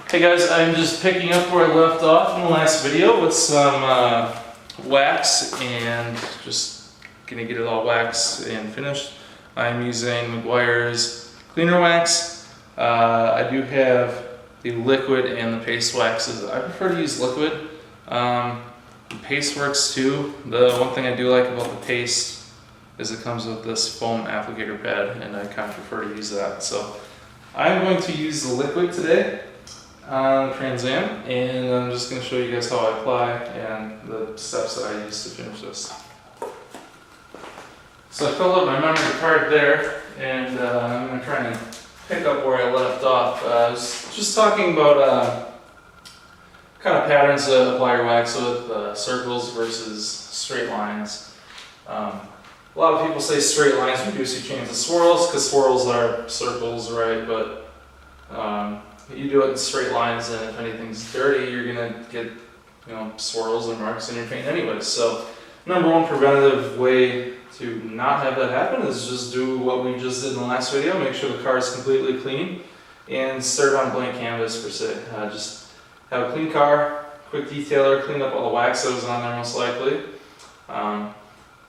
Hey guys, I'm just picking up where I left off in the last video with some wax and just gonna get it all waxed and finished. I'm using Meguiar's cleaner wax. I do have the liquid and the paste waxes. I prefer to use liquid. The paste works too. The one thing I do like about the paste is it comes with this foam applicator pad, and I kind of prefer to use that. So I'm going to use the liquid today on Trans Am, and I'm just going to show you guys how I apply and the steps that I use to finish this. So I filled up my memory card there, and I'm going to try and pick up where I left off. I was just talking about kind of patterns to apply your wax with, circles versus straight lines. A lot of people say straight lines reduce your chance of swirls because swirls are circles, right? But you do it in straight lines, and if anything's dirty, you're gonna get swirls and marks in your paint anyways. So number one preventative way to not have that happen is just do what we just did in the last video. Make sure the car is completely clean and start on blank canvas per se. Just have a clean car, quick detailer, clean up all the wax that was on there most likely.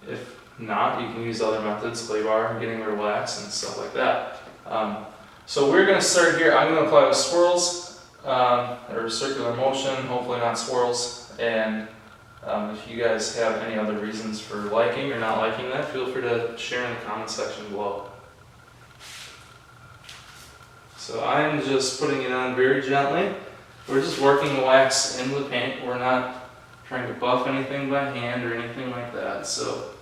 If not, you can use other methods, clay bar, getting rid of wax and stuff like that. So we're going to start here. I'm going to apply with swirls or circular motion, hopefully not swirls. And if you guys have any other reasons for liking or not liking that, feel free to share in the comment section below. So I'm just putting it on very gently. We're just working the wax into the paint. We're not trying to buff anything by hand or anything like that. So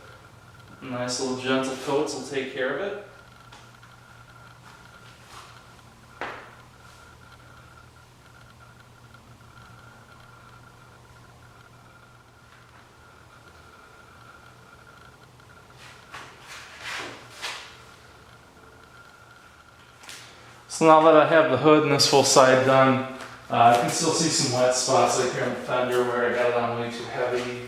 nice little gentle coats will take care of it. So now that I have the hood and this whole side done, I can still see some wet spots like here on the fender where I got it on way too heavy.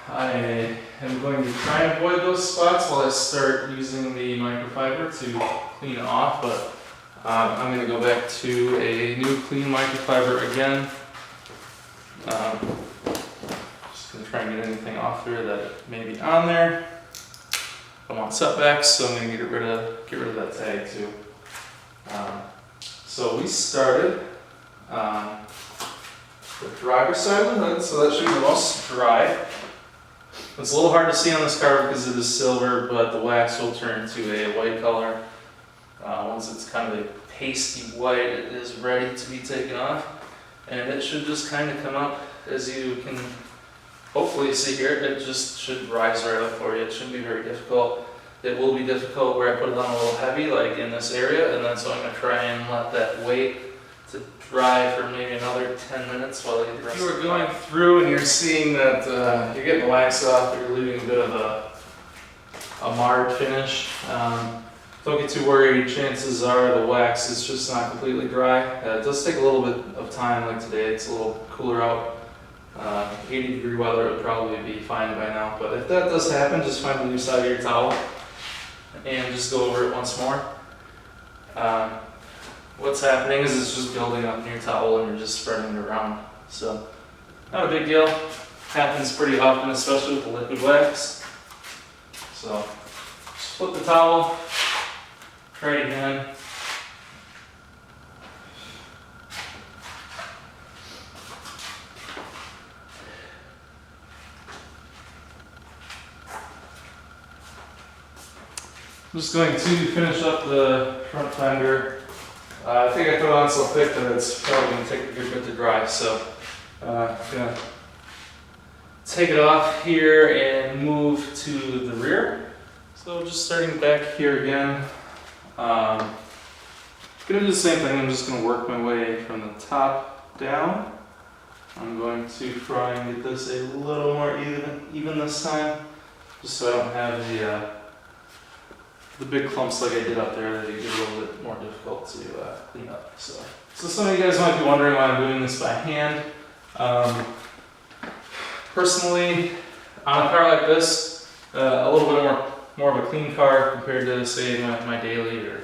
I am going to try and avoid those spots while I start using the microfiber to clean it off, but I'm going to go back to a new clean microfiber again. Just going to try and get anything off there that may be on there. I want setbacks, so I'm going to get rid of that tag too. So we started the driver's side of the hood, so that should be the most dry. It's a little hard to see on this car because it is silver, but the wax will turn to a white color. Once it's kind of a pasty white, it is ready to be taken off, and it should just kind of come up as you can hopefully see here. It just should rise right up for you. It shouldn't be very difficult. It will be difficult where I put it on a little heavy, like in this area, and then so I'm going to try and let that wait to dry for maybe another 10 minutes while I get the rest. If you are going through and you're seeing that you're getting the wax off, you're leaving a bit of a marred finish, don't get too worried. Chances are the wax is just not completely dry. It does take a little bit of time, like today. It's a little cooler out. 80-degree weather would probably be fine by now, but if that does happen, just find the new side of your towel and just go over it once more. What's happening is it's just building up in your towel and you're just spreading it around. So not a big deal. Happens pretty often, especially with the liquid wax. So just flip the towel, try it again. I'm just going to finish up the front fender. I think I put it on so thick that it's probably going to take a good bit to dry, so I'm going to take it off here and move to the rear. So just starting back here again, going to do the same thing. I'm just going to work my way from the top down. I'm going to try and get this a little more even this time, just so I don't have the big clumps like I did up there that get a little bit more difficult to clean up. So some of you guys might be wondering why I'm doing this by hand. Personally, on a car like this, a little bit more of a clean car compared to say my daily or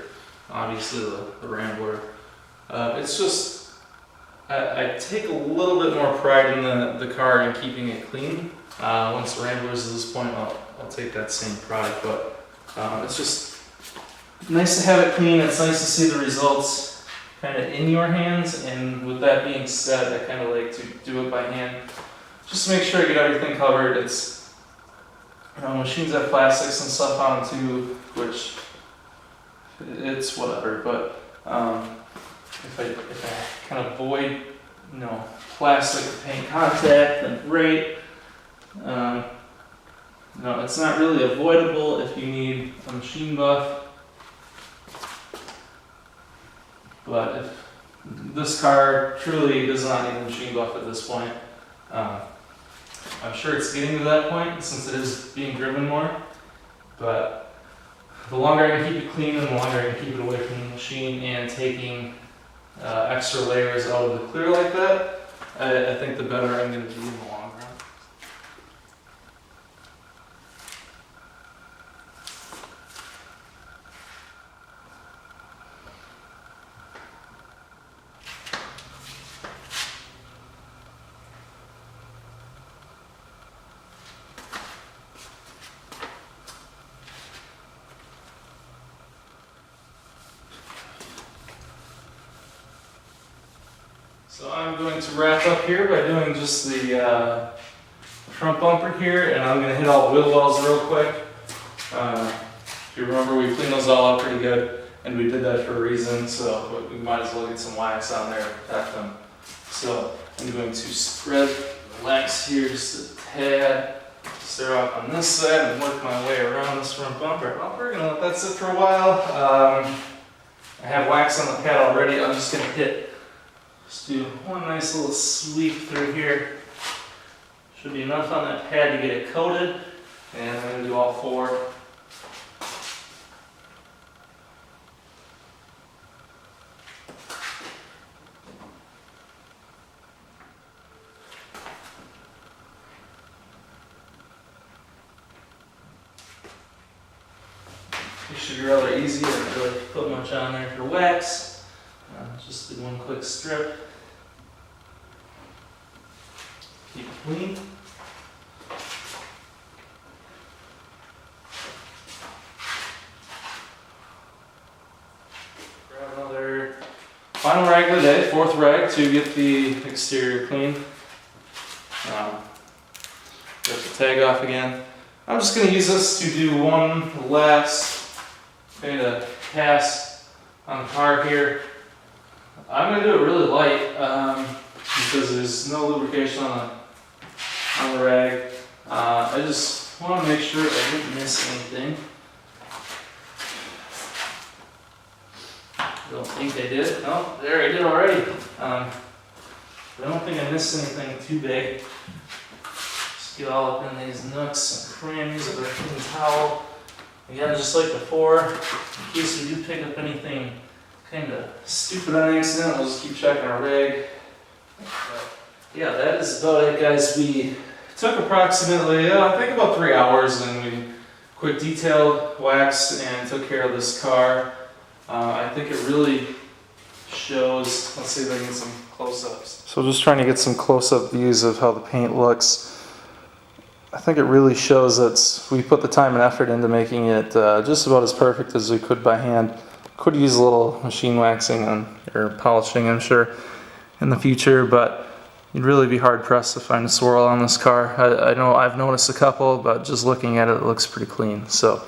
obviously the Rambler. It's just, I take a little bit more pride in the car and keeping it clean. Once the Rambler is at this point, I'll take that same pride, but it's just nice to have it clean. It's nice to see the results kind of in your hands, and with that being said, I kind of like to do it by hand, just to make sure I get everything covered. It's, machines have plastics and stuff on them too, which it's whatever, but if I kind of avoid, plastic paint contact, then great. It's not really avoidable if you need a machine buff, but if this car truly does not need a machine buff at this point, I'm sure it's getting to that point since it is being driven more, but the longer I can keep it clean and the longer I can keep it away from the machine and taking extra layers out of the clear like that, I think the better I'm going to be in the long run. So I'm going to wrap up here by doing just the front bumper here, and I'm going to hit all the wheel wells real quick. If you remember, we cleaned those all up pretty good, and we did that for a reason, so we might as well get some wax on there to protect them. So I'm going to spread the wax here just a tad, start off on this side and work my way around this front bumper. Well, we're going to let that sit for a while. I have wax on the pad already. I'm just going to just do one nice little sweep through here. Should be enough on that pad to get it coated, and I'm going to do all four. It should be rather easy. I don't really put much on there for wax. Just do one quick strip. Keep it clean. Grab another final rag of the day, fourth rag, to get the exterior clean. Get the tag off again. I'm just going to use this to do one last kind of pass on the car here. I'm going to do it really light because there's no lubrication on the rag. I just want to make sure I didn't miss anything. I don't think I did. No, there I did already. I don't think I missed anything too big. Just get all up in these nooks and crannies with a clean towel. Again, just like before, in case we do pick up anything kind of stupid on accident, we'll just keep checking our rig. But yeah, that is about it, guys. We took approximately, I think about 3 hours, and we quick detailed, waxed, and took care of this car. I think it really shows. Let's see if I can get some close-ups. So just trying to get some close-up views of how the paint looks. I think it really shows that we put the time and effort into making it just about as perfect as we could by hand. Could use a little machine waxing or polishing, I'm sure, in the future, but you'd really be hard pressed to find a swirl on this car. I know I've noticed a couple, but just looking at it, it looks pretty clean. So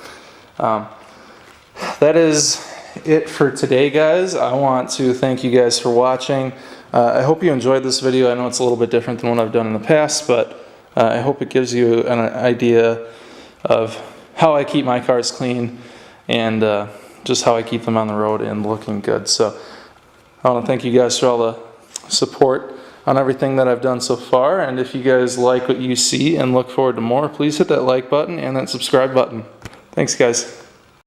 that is it for today, guys. I want to thank you guys for watching. I hope you enjoyed this video. I know it's a little bit different than what I've done in the past, but I hope it gives you an idea of how I keep my cars clean and just how I keep them on the road and looking good. So I want to thank you guys for all the support on everything that I've done so far, and if you guys like what you see and look forward to more, please hit that like button and that subscribe button. Thanks, guys.